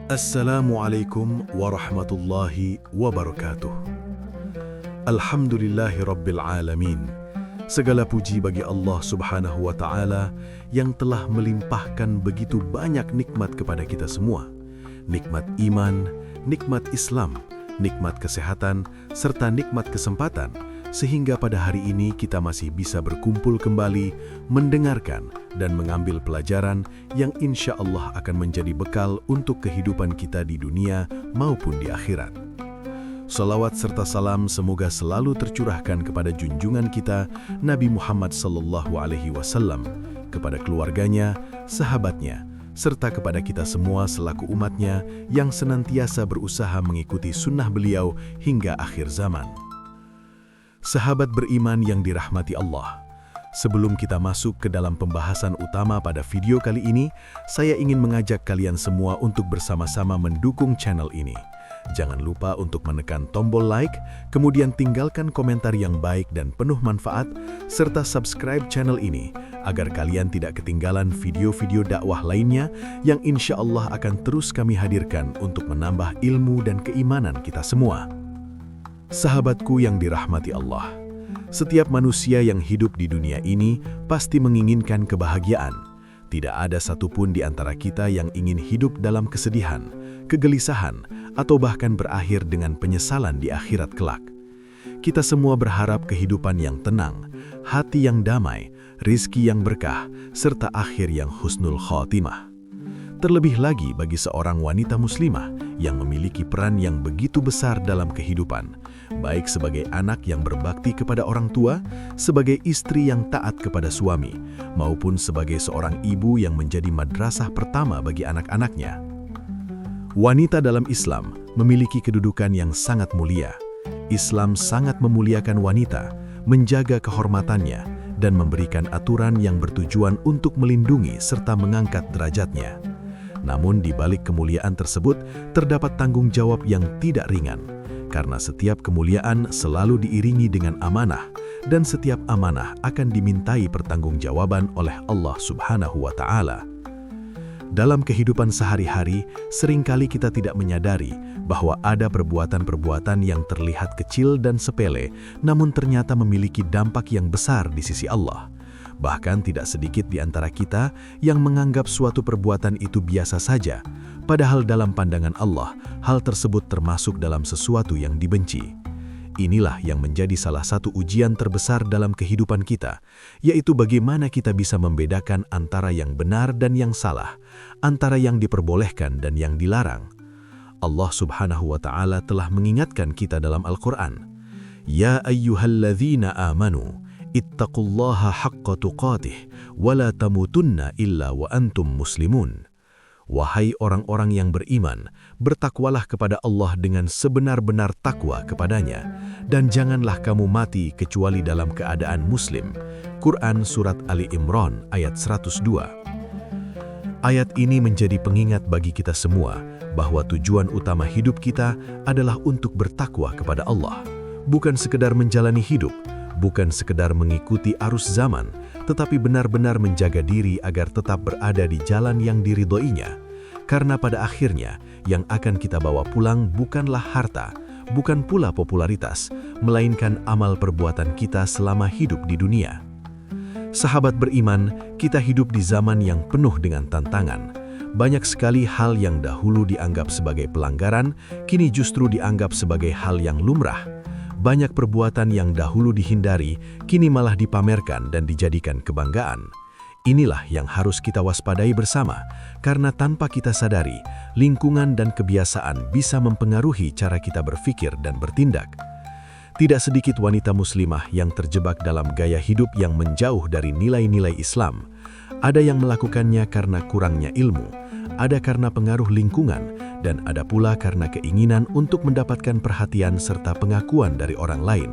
Assalamualaikum warahmatullahi wabarakatuh. Alhamdulillahi rabbil alamin. Segala puji bagi Allah subhanahu wa ta'ala yang telah melimpahkan begitu banyak nikmat kepada kita semua. Nikmat iman, nikmat Islam, nikmat kesehatan, serta nikmat kesempatan, sehingga pada hari ini kita masih bisa berkumpul kembali, mendengarkan dan mengambil pelajaran yang insya Allah akan menjadi bekal untuk kehidupan kita di dunia maupun di akhirat. Salawat serta salam semoga selalu tercurahkan kepada junjungan kita Nabi Muhammad SAW, kepada keluarganya, sahabatnya, serta kepada kita semua selaku umatnya yang senantiasa berusaha mengikuti sunnah beliau hingga akhir zaman. Sahabat beriman yang dirahmati Allah, sebelum kita masuk ke dalam pembahasan utama pada video kali ini, saya ingin mengajak kalian semua untuk bersama-sama mendukung channel ini. Jangan lupa untuk menekan tombol like, kemudian tinggalkan komentar yang baik dan penuh manfaat, serta subscribe channel ini, agar kalian tidak ketinggalan video-video dakwah lainnya yang insya Allah akan terus kami hadirkan untuk menambah ilmu dan keimanan kita semua. Sahabatku yang dirahmati Allah, setiap manusia yang hidup di dunia ini pasti menginginkan kebahagiaan. Tidak ada satupun di antara kita yang ingin hidup dalam kesedihan, kegelisahan, atau bahkan berakhir dengan penyesalan di akhirat kelak. Kita semua berharap kehidupan yang tenang, hati yang damai, rizki yang berkah, serta akhir yang husnul khotimah. Terlebih lagi bagi seorang wanita muslimah yang memiliki peran yang begitu besar dalam kehidupan, baik sebagai anak yang berbakti kepada orang tua, sebagai istri yang taat kepada suami, maupun sebagai seorang ibu yang menjadi madrasah pertama bagi anak-anaknya. Wanita dalam Islam memiliki kedudukan yang sangat mulia. Islam sangat memuliakan wanita, menjaga kehormatannya, dan memberikan aturan yang bertujuan untuk melindungi serta mengangkat derajatnya. Namun di balik kemuliaan tersebut terdapat tanggung jawab yang tidak ringan, karena setiap kemuliaan selalu diiringi dengan amanah, dan setiap amanah akan dimintai pertanggungjawaban oleh Allah Subhanahu wa Ta'ala. Dalam kehidupan sehari-hari, seringkali kita tidak menyadari bahwa ada perbuatan-perbuatan yang terlihat kecil dan sepele, namun ternyata memiliki dampak yang besar di sisi Allah. Bahkan tidak sedikit di antara kita yang menganggap suatu perbuatan itu biasa saja, padahal dalam pandangan Allah, hal tersebut termasuk dalam sesuatu yang dibenci. Inilah yang menjadi salah satu ujian terbesar dalam kehidupan kita, yaitu bagaimana kita bisa membedakan antara yang benar dan yang salah, antara yang diperbolehkan dan yang dilarang. Allah Subhanahu wa Ta'ala telah mengingatkan kita dalam Al-Quran, "Ya ayyuhalladzina amanu, ittaqullaha haqqa tuqatih, wa la tamutunna illa wa antum muslimun." Wahai orang-orang yang beriman, bertakwalah kepada Allah dengan sebenar-benar takwa kepadanya, dan janganlah kamu mati kecuali dalam keadaan muslim. Quran Surat Ali Imran ayat 102. Ayat ini menjadi pengingat bagi kita semua bahwa tujuan utama hidup kita adalah untuk bertakwa kepada Allah. Bukan sekedar menjalani hidup, bukan sekedar mengikuti arus zaman, tetapi benar-benar menjaga diri agar tetap berada di jalan yang diridhoinya. Karena pada akhirnya, yang akan kita bawa pulang bukanlah harta, bukan pula popularitas, melainkan amal perbuatan kita selama hidup di dunia. Sahabat beriman, kita hidup di zaman yang penuh dengan tantangan. Banyak sekali hal yang dahulu dianggap sebagai pelanggaran, kini justru dianggap sebagai hal yang lumrah. Banyak perbuatan yang dahulu dihindari, kini malah dipamerkan dan dijadikan kebanggaan. Inilah yang harus kita waspadai bersama, karena tanpa kita sadari, lingkungan dan kebiasaan bisa mempengaruhi cara kita berpikir dan bertindak. Tidak sedikit wanita muslimah yang terjebak dalam gaya hidup yang menjauh dari nilai-nilai Islam. Ada yang melakukannya karena kurangnya ilmu, ada karena pengaruh lingkungan, dan ada pula karena keinginan untuk mendapatkan perhatian serta pengakuan dari orang lain.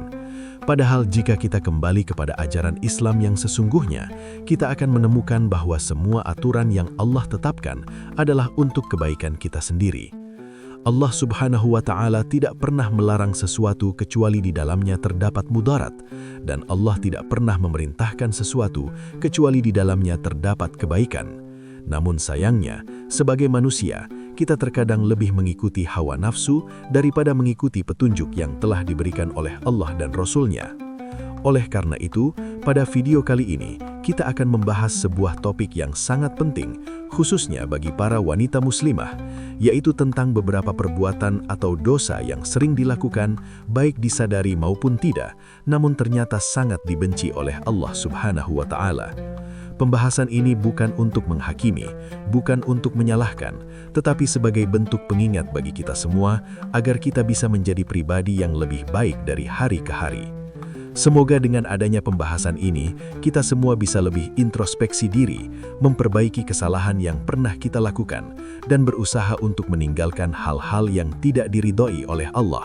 Padahal jika kita kembali kepada ajaran Islam yang sesungguhnya, kita akan menemukan bahwa semua aturan yang Allah tetapkan adalah untuk kebaikan kita sendiri. Allah Subhanahu wa Ta'ala tidak pernah melarang sesuatu kecuali di dalamnya terdapat mudarat, dan Allah tidak pernah memerintahkan sesuatu kecuali di dalamnya terdapat kebaikan. Namun sayangnya, sebagai manusia, kita terkadang lebih mengikuti hawa nafsu daripada mengikuti petunjuk yang telah diberikan oleh Allah dan Rasul-Nya. Oleh karena itu, pada video kali ini, kita akan membahas sebuah topik yang sangat penting, khususnya bagi para wanita muslimah, yaitu tentang beberapa perbuatan atau dosa yang sering dilakukan, baik disadari maupun tidak, namun ternyata sangat dibenci oleh Allah Subhanahu wa Ta'ala. Pembahasan ini bukan untuk menghakimi, bukan untuk menyalahkan, tetapi sebagai bentuk pengingat bagi kita semua agar kita bisa menjadi pribadi yang lebih baik dari hari ke hari. Semoga dengan adanya pembahasan ini, kita semua bisa lebih introspeksi diri, memperbaiki kesalahan yang pernah kita lakukan, dan berusaha untuk meninggalkan hal-hal yang tidak diridhoi oleh Allah.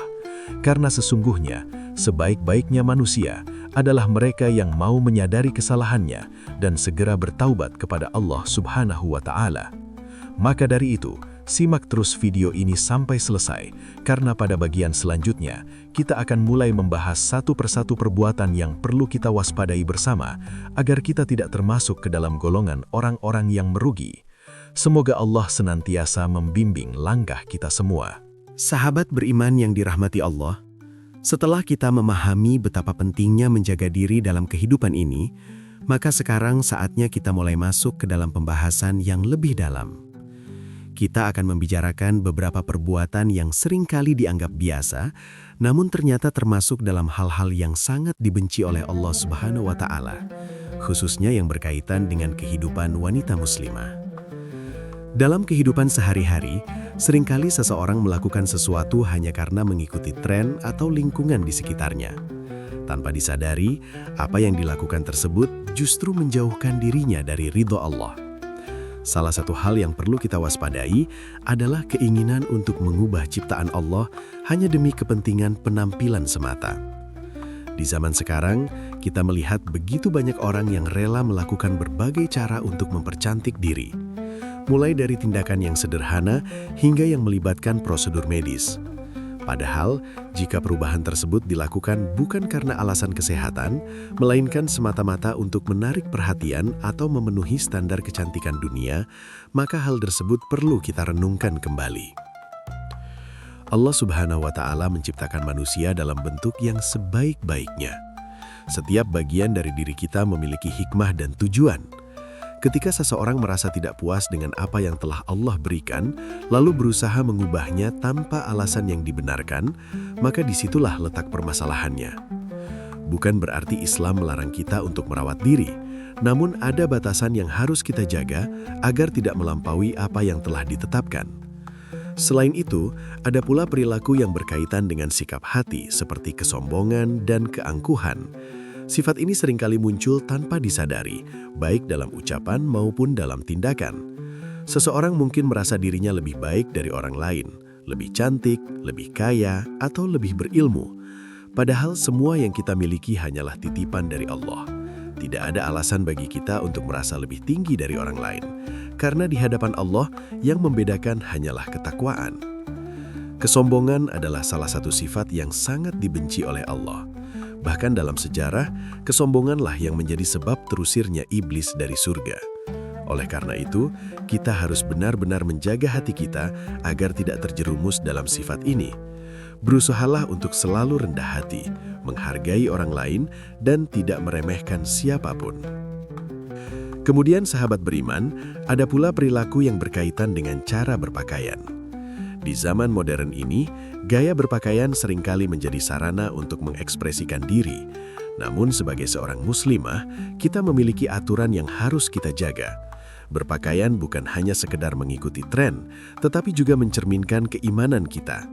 Karena sesungguhnya, sebaik-baiknya manusia adalah mereka yang mau menyadari kesalahannya dan segera bertaubat kepada Allah Subhanahu wa Ta'ala. Maka dari itu, simak terus video ini sampai selesai, karena pada bagian selanjutnya, kita akan mulai membahas satu persatu perbuatan yang perlu kita waspadai bersama, agar kita tidak termasuk ke dalam golongan orang-orang yang merugi. Semoga Allah senantiasa membimbing langkah kita semua. Sahabat beriman yang dirahmati Allah, setelah kita memahami betapa pentingnya menjaga diri dalam kehidupan ini, maka sekarang saatnya kita mulai masuk ke dalam pembahasan yang lebih dalam. Kita akan membicarakan beberapa perbuatan yang seringkali dianggap biasa, namun ternyata termasuk dalam hal-hal yang sangat dibenci oleh Allah Subhanahu wa Ta'ala, khususnya yang berkaitan dengan kehidupan wanita muslimah. Dalam kehidupan sehari-hari, seringkali seseorang melakukan sesuatu hanya karena mengikuti tren atau lingkungan di sekitarnya. Tanpa disadari, apa yang dilakukan tersebut justru menjauhkan dirinya dari ridho Allah. Salah satu hal yang perlu kita waspadai adalah keinginan untuk mengubah ciptaan Allah hanya demi kepentingan penampilan semata. Di zaman sekarang, kita melihat begitu banyak orang yang rela melakukan berbagai cara untuk mempercantik diri. Mulai dari tindakan yang sederhana hingga yang melibatkan prosedur medis. Padahal, jika perubahan tersebut dilakukan bukan karena alasan kesehatan, melainkan semata-mata untuk menarik perhatian atau memenuhi standar kecantikan dunia, maka hal tersebut perlu kita renungkan kembali. Allah Subhanahu wa Ta'ala menciptakan manusia dalam bentuk yang sebaik-baiknya. Setiap bagian dari diri kita memiliki hikmah dan tujuan. Ketika seseorang merasa tidak puas dengan apa yang telah Allah berikan, lalu berusaha mengubahnya tanpa alasan yang dibenarkan, maka disitulah letak permasalahannya. Bukan berarti Islam melarang kita untuk merawat diri, namun ada batasan yang harus kita jaga agar tidak melampaui apa yang telah ditetapkan. Selain itu, ada pula perilaku yang berkaitan dengan sikap hati seperti kesombongan dan keangkuhan. Sifat ini seringkali muncul tanpa disadari, baik dalam ucapan maupun dalam tindakan. Seseorang mungkin merasa dirinya lebih baik dari orang lain, lebih cantik, lebih kaya, atau lebih berilmu. Padahal semua yang kita miliki hanyalah titipan dari Allah. Tidak ada alasan bagi kita untuk merasa lebih tinggi dari orang lain, karena di hadapan Allah yang membedakan hanyalah ketakwaan. Kesombongan adalah salah satu sifat yang sangat dibenci oleh Allah. Bahkan dalam sejarah, kesombonganlah yang menjadi sebab terusirnya iblis dari surga. Oleh karena itu, kita harus benar-benar menjaga hati kita agar tidak terjerumus dalam sifat ini. Berusahalah untuk selalu rendah hati, menghargai orang lain, dan tidak meremehkan siapapun. Kemudian sahabat beriman, ada pula perilaku yang berkaitan dengan cara berpakaian. Di zaman modern ini, gaya berpakaian seringkali menjadi sarana untuk mengekspresikan diri. Namun sebagai seorang muslimah, kita memiliki aturan yang harus kita jaga. Berpakaian bukan hanya sekedar mengikuti tren, tetapi juga mencerminkan keimanan kita.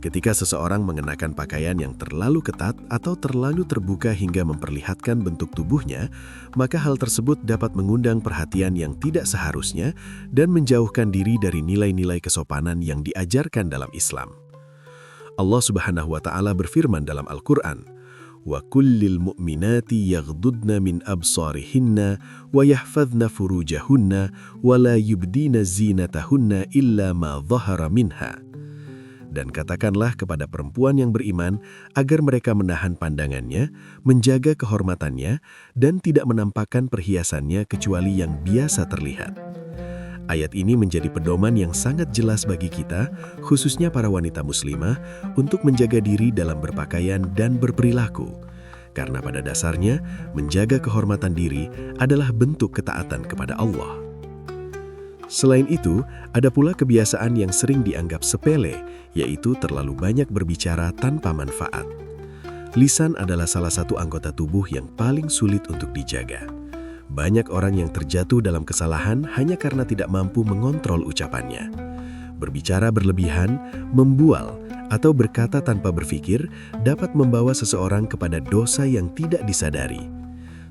Ketika seseorang mengenakan pakaian yang terlalu ketat atau terlalu terbuka hingga memperlihatkan bentuk tubuhnya, maka hal tersebut dapat mengundang perhatian yang tidak seharusnya dan menjauhkan diri dari nilai-nilai kesopanan yang diajarkan dalam Islam. Allah Subhanahu wa Ta'ala berfirman dalam Al-Quran, "Wa kullil mu'minati yaghdudna min absarihinna wa yahfadhna furujahunna wa la yubdina zinatahunna illa ma dhahara minha." Dan katakanlah kepada perempuan yang beriman agar mereka menahan pandangannya, menjaga kehormatannya, dan tidak menampakkan perhiasannya kecuali yang biasa terlihat. Ayat ini menjadi pedoman yang sangat jelas bagi kita, khususnya para wanita muslimah, untuk menjaga diri dalam berpakaian dan berperilaku. Karena pada dasarnya, menjaga kehormatan diri adalah bentuk ketaatan kepada Allah. Selain itu, ada pula kebiasaan yang sering dianggap sepele, yaitu terlalu banyak berbicara tanpa manfaat. Lisan adalah salah satu anggota tubuh yang paling sulit untuk dijaga. Banyak orang yang terjatuh dalam kesalahan hanya karena tidak mampu mengontrol ucapannya. Berbicara berlebihan, membual, atau berkata tanpa berpikir dapat membawa seseorang kepada dosa yang tidak disadari.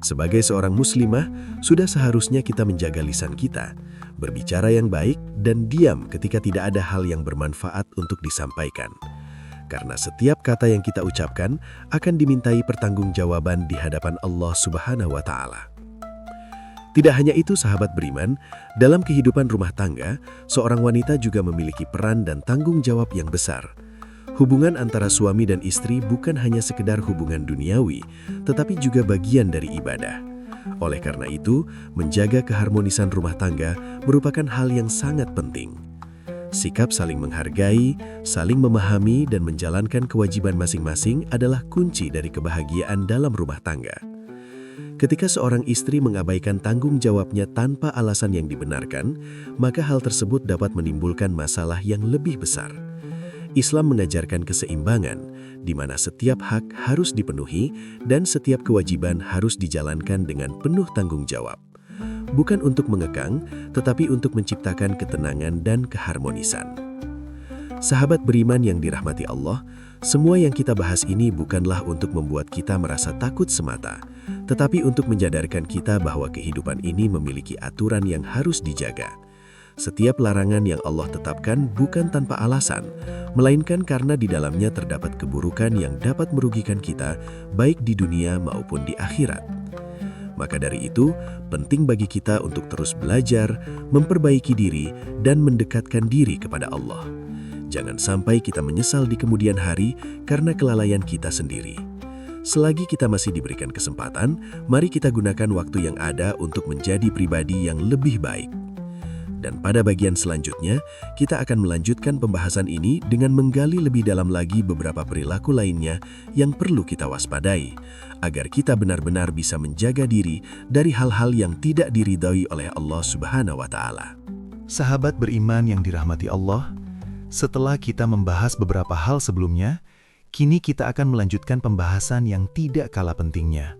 Sebagai seorang muslimah, sudah seharusnya kita menjaga lisan kita, berbicara yang baik dan diam ketika tidak ada hal yang bermanfaat untuk disampaikan. Karena setiap kata yang kita ucapkan akan dimintai pertanggungjawaban di hadapan Allah Subhanahu wa Ta'ala. Tidak hanya itu, sahabat beriman, dalam kehidupan rumah tangga, seorang wanita juga memiliki peran dan tanggung jawab yang besar. Hubungan antara suami dan istri bukan hanya sekedar hubungan duniawi, tetapi juga bagian dari ibadah. Oleh karena itu, menjaga keharmonisan rumah tangga merupakan hal yang sangat penting. Sikap saling menghargai, saling memahami, dan menjalankan kewajiban masing-masing adalah kunci dari kebahagiaan dalam rumah tangga. Ketika seorang istri mengabaikan tanggung jawabnya tanpa alasan yang dibenarkan, maka hal tersebut dapat menimbulkan masalah yang lebih besar. Islam mengajarkan keseimbangan, di mana setiap hak harus dipenuhi dan setiap kewajiban harus dijalankan dengan penuh tanggung jawab. Bukan untuk mengekang, tetapi untuk menciptakan ketenangan dan keharmonisan. Sahabat beriman yang dirahmati Allah, semua yang kita bahas ini bukanlah untuk membuat kita merasa takut semata, tetapi untuk menyadarkan kita bahwa kehidupan ini memiliki aturan yang harus dijaga. Setiap larangan yang Allah tetapkan bukan tanpa alasan, melainkan karena di dalamnya terdapat keburukan yang dapat merugikan kita, baik di dunia maupun di akhirat. Maka dari itu, penting bagi kita untuk terus belajar, memperbaiki diri, dan mendekatkan diri kepada Allah. Jangan sampai kita menyesal di kemudian hari karena kelalaian kita sendiri. Selagi kita masih diberikan kesempatan, mari kita gunakan waktu yang ada untuk menjadi pribadi yang lebih baik. Dan pada bagian selanjutnya, kita akan melanjutkan pembahasan ini dengan menggali lebih dalam lagi beberapa perilaku lainnya yang perlu kita waspadai, agar kita benar-benar bisa menjaga diri dari hal-hal yang tidak diridhai oleh Allah Subhanahu wa Ta'ala. Sahabat beriman yang dirahmati Allah, setelah kita membahas beberapa hal sebelumnya, kini kita akan melanjutkan pembahasan yang tidak kalah pentingnya.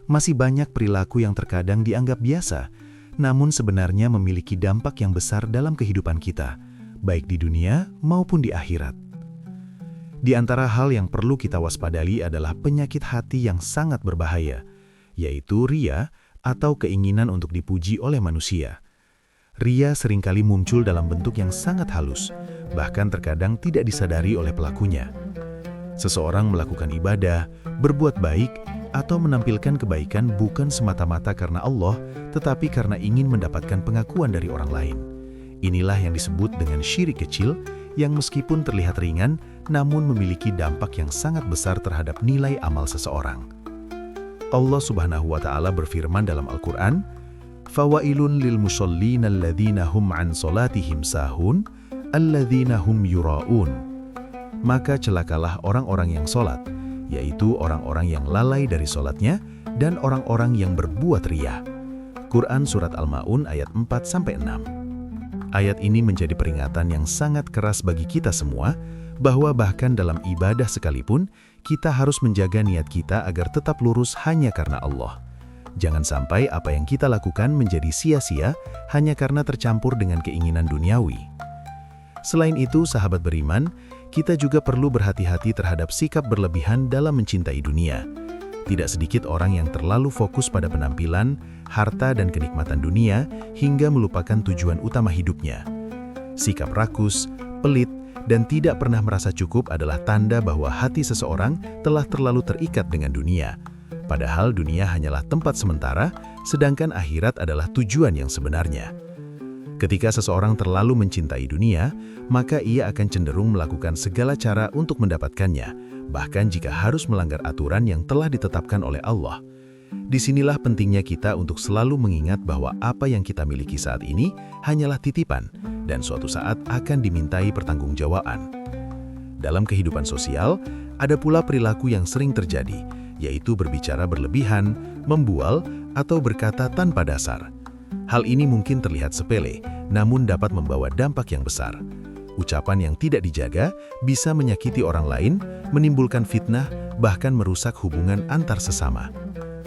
Masih banyak perilaku yang terkadang dianggap biasa, namun sebenarnya memiliki dampak yang besar dalam kehidupan kita, baik di dunia maupun di akhirat. Di antara hal yang perlu kita waspadai adalah penyakit hati yang sangat berbahaya, yaitu riya atau keinginan untuk dipuji oleh manusia. Riya seringkali muncul dalam bentuk yang sangat halus, bahkan terkadang tidak disadari oleh pelakunya. Seseorang melakukan ibadah, berbuat baik, atau menampilkan kebaikan bukan semata-mata karena Allah, tetapi karena ingin mendapatkan pengakuan dari orang lain. Inilah yang disebut dengan syirik kecil, yang meskipun terlihat ringan, namun memiliki dampak yang sangat besar terhadap nilai amal seseorang. Allah Subhanahu wa Ta'ala berfirman dalam Al-Quran, "Fawailun lil musallina alladzina hum an salatihim sahun, alladzina hum yura'un." Maka celakalah orang-orang yang sholat, yaitu orang-orang yang lalai dari sholatnya dan orang-orang yang berbuat riya. Quran Surat Al-Ma'un ayat 4-6. Ayat ini menjadi peringatan yang sangat keras bagi kita semua, bahwa bahkan dalam ibadah sekalipun, kita harus menjaga niat kita agar tetap lurus hanya karena Allah. Jangan sampai apa yang kita lakukan menjadi sia-sia hanya karena tercampur dengan keinginan duniawi. Selain itu, sahabat beriman, kita juga perlu berhati-hati terhadap sikap berlebihan dalam mencintai dunia. Tidak sedikit orang yang terlalu fokus pada penampilan, harta, dan kenikmatan dunia hingga melupakan tujuan utama hidupnya. Sikap rakus, pelit, dan tidak pernah merasa cukup adalah tanda bahwa hati seseorang telah terlalu terikat dengan dunia. Padahal dunia hanyalah tempat sementara, sedangkan akhirat adalah tujuan yang sebenarnya. Ketika seseorang terlalu mencintai dunia, maka ia akan cenderung melakukan segala cara untuk mendapatkannya, bahkan jika harus melanggar aturan yang telah ditetapkan oleh Allah. Disinilah pentingnya kita untuk selalu mengingat bahwa apa yang kita miliki saat ini hanyalah titipan dan suatu saat akan dimintai pertanggungjawaban. Dalam kehidupan sosial, ada pula perilaku yang sering terjadi, yaitu berbicara berlebihan, membual, atau berkata tanpa dasar. Hal ini mungkin terlihat sepele, namun dapat membawa dampak yang besar. Ucapan yang tidak dijaga bisa menyakiti orang lain, menimbulkan fitnah, bahkan merusak hubungan antar sesama.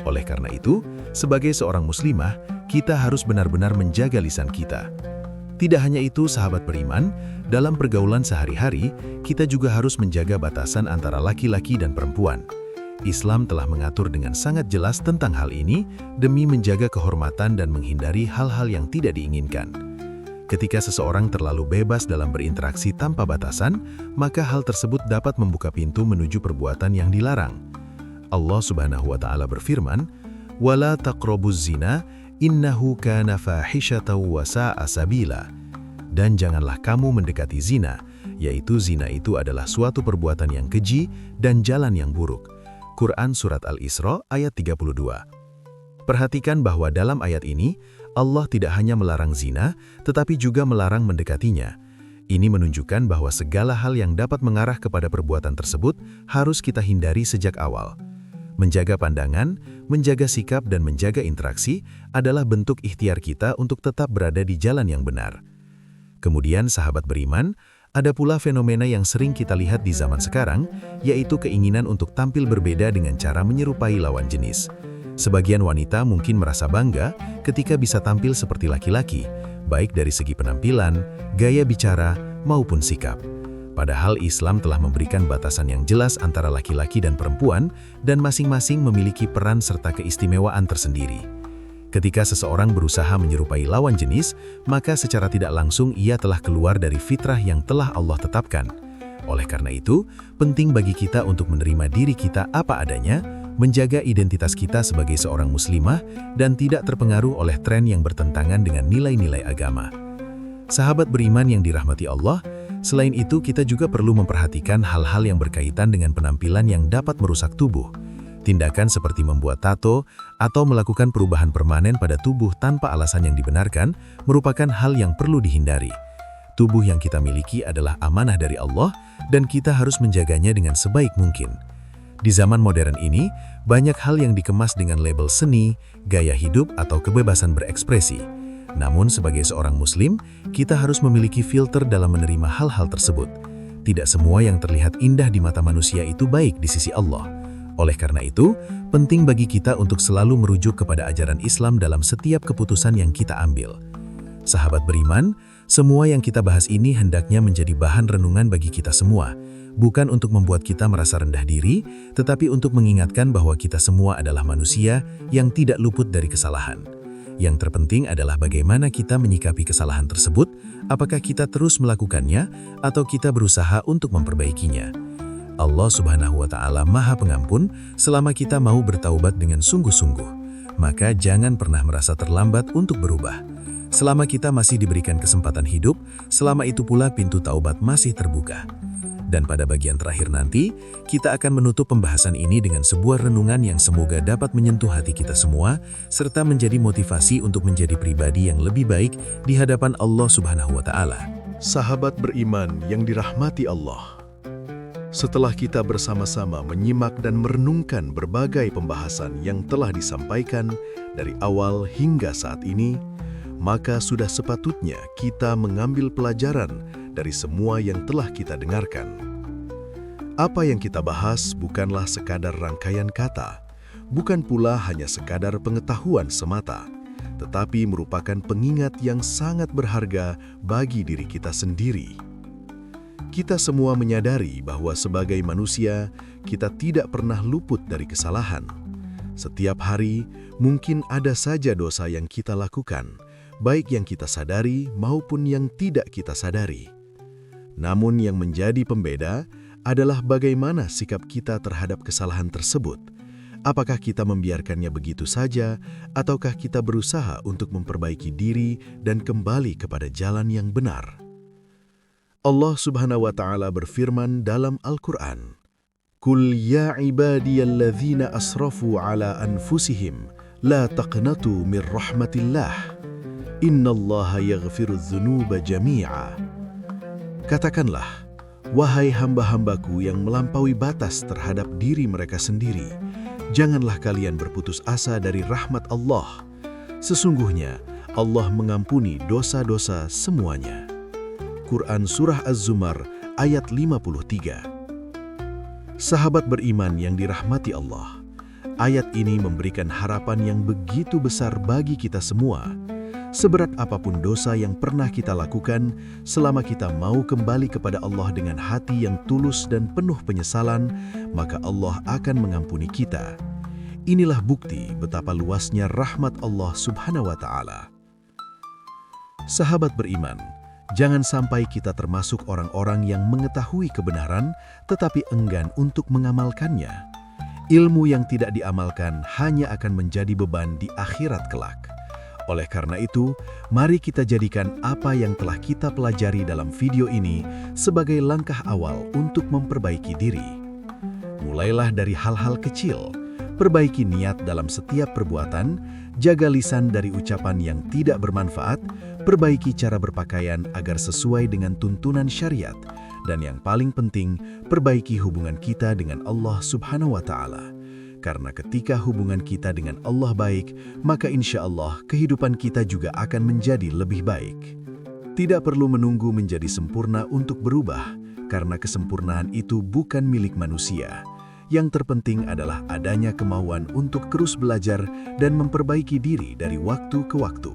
Oleh karena itu, sebagai seorang muslimah, kita harus benar-benar menjaga lisan kita. Tidak hanya itu, sahabat beriman, dalam pergaulan sehari-hari, kita juga harus menjaga batasan antara laki-laki dan perempuan. Islam telah mengatur dengan sangat jelas tentang hal ini demi menjaga kehormatan dan menghindari hal-hal yang tidak diinginkan. Ketika seseorang terlalu bebas dalam berinteraksi tanpa batasan, maka hal tersebut dapat membuka pintu menuju perbuatan yang dilarang. Allah Subhanahu wa Ta'ala berfirman, "Wala taqrabuz zina, innahu kana fahishatan wa sa'a sabila." Dan janganlah kamu mendekati zina, yaitu zina itu adalah suatu perbuatan yang keji dan jalan yang buruk. Quran Surat Al-Isra ayat 32. Perhatikan bahwa dalam ayat ini, Allah tidak hanya melarang zina, tetapi juga melarang mendekatinya. Ini menunjukkan bahwa segala hal yang dapat mengarah kepada perbuatan tersebut harus kita hindari sejak awal. Menjaga pandangan, menjaga sikap, dan menjaga interaksi adalah bentuk ikhtiar kita untuk tetap berada di jalan yang benar. Kemudian, sahabat beriman, ada pula fenomena yang sering kita lihat di zaman sekarang, yaitu keinginan untuk tampil berbeda dengan cara menyerupai lawan jenis. Sebagian wanita mungkin merasa bangga ketika bisa tampil seperti laki-laki, baik dari segi penampilan, gaya bicara, maupun sikap. Padahal Islam telah memberikan batasan yang jelas antara laki-laki dan perempuan, dan masing-masing memiliki peran serta keistimewaan tersendiri. Ketika seseorang berusaha menyerupai lawan jenis, maka secara tidak langsung ia telah keluar dari fitrah yang telah Allah tetapkan. Oleh karena itu, penting bagi kita untuk menerima diri kita apa adanya, menjaga identitas kita sebagai seorang muslimah, dan tidak terpengaruh oleh tren yang bertentangan dengan nilai-nilai agama. Sahabat beriman yang dirahmati Allah, selain itu kita juga perlu memperhatikan hal-hal yang berkaitan dengan penampilan yang dapat merusak tubuh. Tindakan seperti membuat tato atau melakukan perubahan permanen pada tubuh tanpa alasan yang dibenarkan merupakan hal yang perlu dihindari. Tubuh yang kita miliki adalah amanah dari Allah dan kita harus menjaganya dengan sebaik mungkin. Di zaman modern ini, banyak hal yang dikemas dengan label seni, gaya hidup, atau kebebasan berekspresi. Namun sebagai seorang muslim, kita harus memiliki filter dalam menerima hal-hal tersebut. Tidak semua yang terlihat indah di mata manusia itu baik di sisi Allah. Oleh karena itu, penting bagi kita untuk selalu merujuk kepada ajaran Islam dalam setiap keputusan yang kita ambil. Sahabat beriman, semua yang kita bahas ini hendaknya menjadi bahan renungan bagi kita semua, bukan untuk membuat kita merasa rendah diri, tetapi untuk mengingatkan bahwa kita semua adalah manusia yang tidak luput dari kesalahan. Yang terpenting adalah bagaimana kita menyikapi kesalahan tersebut, apakah kita terus melakukannya, atau kita berusaha untuk memperbaikinya. Allah Subhanahu wa Ta'ala Maha Pengampun selama kita mau bertaubat dengan sungguh-sungguh. Maka jangan pernah merasa terlambat untuk berubah. Selama kita masih diberikan kesempatan hidup, selama itu pula pintu taubat masih terbuka. Dan pada bagian terakhir nanti, kita akan menutup pembahasan ini dengan sebuah renungan yang semoga dapat menyentuh hati kita semua, serta menjadi motivasi untuk menjadi pribadi yang lebih baik di hadapan Allah Subhanahu wa Ta'ala. Sahabat beriman yang dirahmati Allah, setelah kita bersama-sama menyimak dan merenungkan berbagai pembahasan yang telah disampaikan dari awal hingga saat ini, maka sudah sepatutnya kita mengambil pelajaran dari semua yang telah kita dengarkan. Apa yang kita bahas bukanlah sekadar rangkaian kata, bukan pula hanya sekadar pengetahuan semata, tetapi merupakan pengingat yang sangat berharga bagi diri kita sendiri. Kita semua menyadari bahwa sebagai manusia, kita tidak pernah luput dari kesalahan. Setiap hari, mungkin ada saja dosa yang kita lakukan, baik yang kita sadari maupun yang tidak kita sadari. Namun yang menjadi pembeda adalah bagaimana sikap kita terhadap kesalahan tersebut. Apakah kita membiarkannya begitu saja, ataukah kita berusaha untuk memperbaiki diri dan kembali kepada jalan yang benar? Allah Subhanahu wa Ta'ala berfirman dalam Al-Quran, Qul ya ibadiyalladzina asrafu ala anfusihim la taqnatu min rahmatillah. Innallaha yaghfirudz dzunuba jami'a. Katakanlah, wahai hamba-hambaku yang melampaui batas terhadap diri mereka sendiri, janganlah kalian berputus asa dari rahmat Allah. Sesungguhnya Allah mengampuni dosa-dosa semuanya. Quran Surah Az-Zumar ayat 53. Sahabat beriman yang dirahmati Allah, ayat ini memberikan harapan yang begitu besar bagi kita semua. Seberat apapun dosa yang pernah kita lakukan, selama kita mau kembali kepada Allah dengan hati yang tulus dan penuh penyesalan, maka Allah akan mengampuni kita. Inilah bukti betapa luasnya rahmat Allah Subhanahu wa Ta'ala. Sahabat beriman, jangan sampai kita termasuk orang-orang yang mengetahui kebenaran tetapi enggan untuk mengamalkannya. Ilmu yang tidak diamalkan hanya akan menjadi beban di akhirat kelak. Oleh karena itu, mari kita jadikan apa yang telah kita pelajari dalam video ini sebagai langkah awal untuk memperbaiki diri. Mulailah dari hal-hal kecil, perbaiki niat dalam setiap perbuatan, jaga lisan dari ucapan yang tidak bermanfaat, perbaiki cara berpakaian agar sesuai dengan tuntunan syariat, dan yang paling penting, perbaiki hubungan kita dengan Allah Subhanahu wa Ta'ala. Karena ketika hubungan kita dengan Allah baik, maka insya Allah kehidupan kita juga akan menjadi lebih baik. Tidak perlu menunggu menjadi sempurna untuk berubah, karena kesempurnaan itu bukan milik manusia. Yang terpenting adalah adanya kemauan untuk terus belajar dan memperbaiki diri dari waktu ke waktu.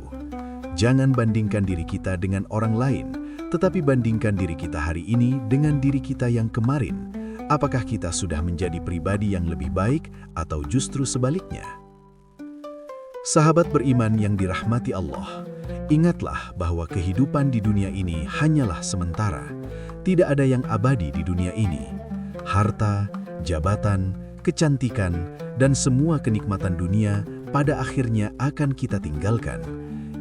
Jangan bandingkan diri kita dengan orang lain, tetapi bandingkan diri kita hari ini dengan diri kita yang kemarin. Apakah kita sudah menjadi pribadi yang lebih baik atau justru sebaliknya? Sahabat beriman yang dirahmati Allah, ingatlah bahwa kehidupan di dunia ini hanyalah sementara. Tidak ada yang abadi di dunia ini. Harta, jabatan, kecantikan, dan semua kenikmatan dunia pada akhirnya akan kita tinggalkan.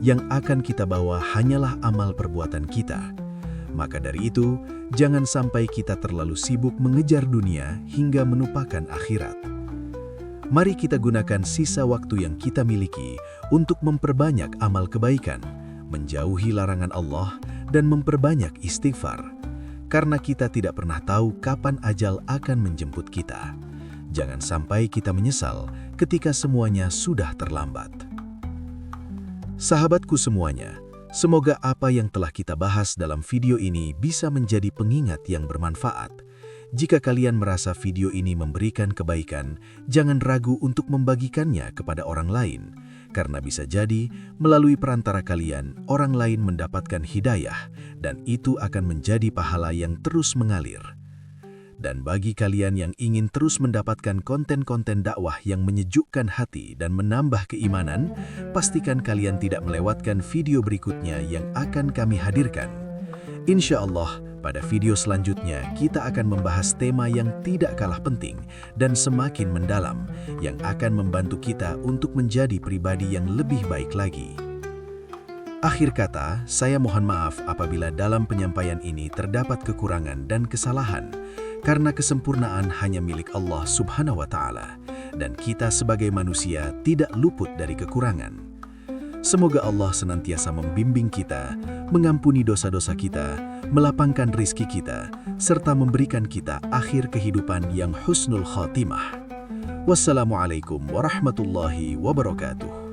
Yang akan kita bawa hanyalah amal perbuatan kita. Maka dari itu, jangan sampai kita terlalu sibuk mengejar dunia hingga melupakan akhirat. Mari kita gunakan sisa waktu yang kita miliki untuk memperbanyak amal kebaikan, menjauhi larangan Allah, dan memperbanyak istighfar. Karena kita tidak pernah tahu kapan ajal akan menjemput kita. Jangan sampai kita menyesal ketika semuanya sudah terlambat. Sahabatku semuanya, semoga apa yang telah kita bahas dalam video ini bisa menjadi pengingat yang bermanfaat. Jika kalian merasa video ini memberikan kebaikan, jangan ragu untuk membagikannya kepada orang lain. Karena bisa jadi, melalui perantara kalian, orang lain mendapatkan hidayah, dan itu akan menjadi pahala yang terus mengalir. Dan bagi kalian yang ingin terus mendapatkan konten-konten dakwah yang menyejukkan hati dan menambah keimanan, pastikan kalian tidak melewatkan video berikutnya yang akan kami hadirkan. Insya Allah, pada video selanjutnya kita akan membahas tema yang tidak kalah penting dan semakin mendalam, yang akan membantu kita untuk menjadi pribadi yang lebih baik lagi. Akhir kata, saya mohon maaf apabila dalam penyampaian ini terdapat kekurangan dan kesalahan, karena kesempurnaan hanya milik Allah Subhanahu wa Ta'ala, dan kita sebagai manusia tidak luput dari kekurangan. Semoga Allah senantiasa membimbing kita, mengampuni dosa-dosa kita, melapangkan rizki kita, serta memberikan kita akhir kehidupan yang husnul khatimah. Wassalamualaikum warahmatullahi wabarakatuh.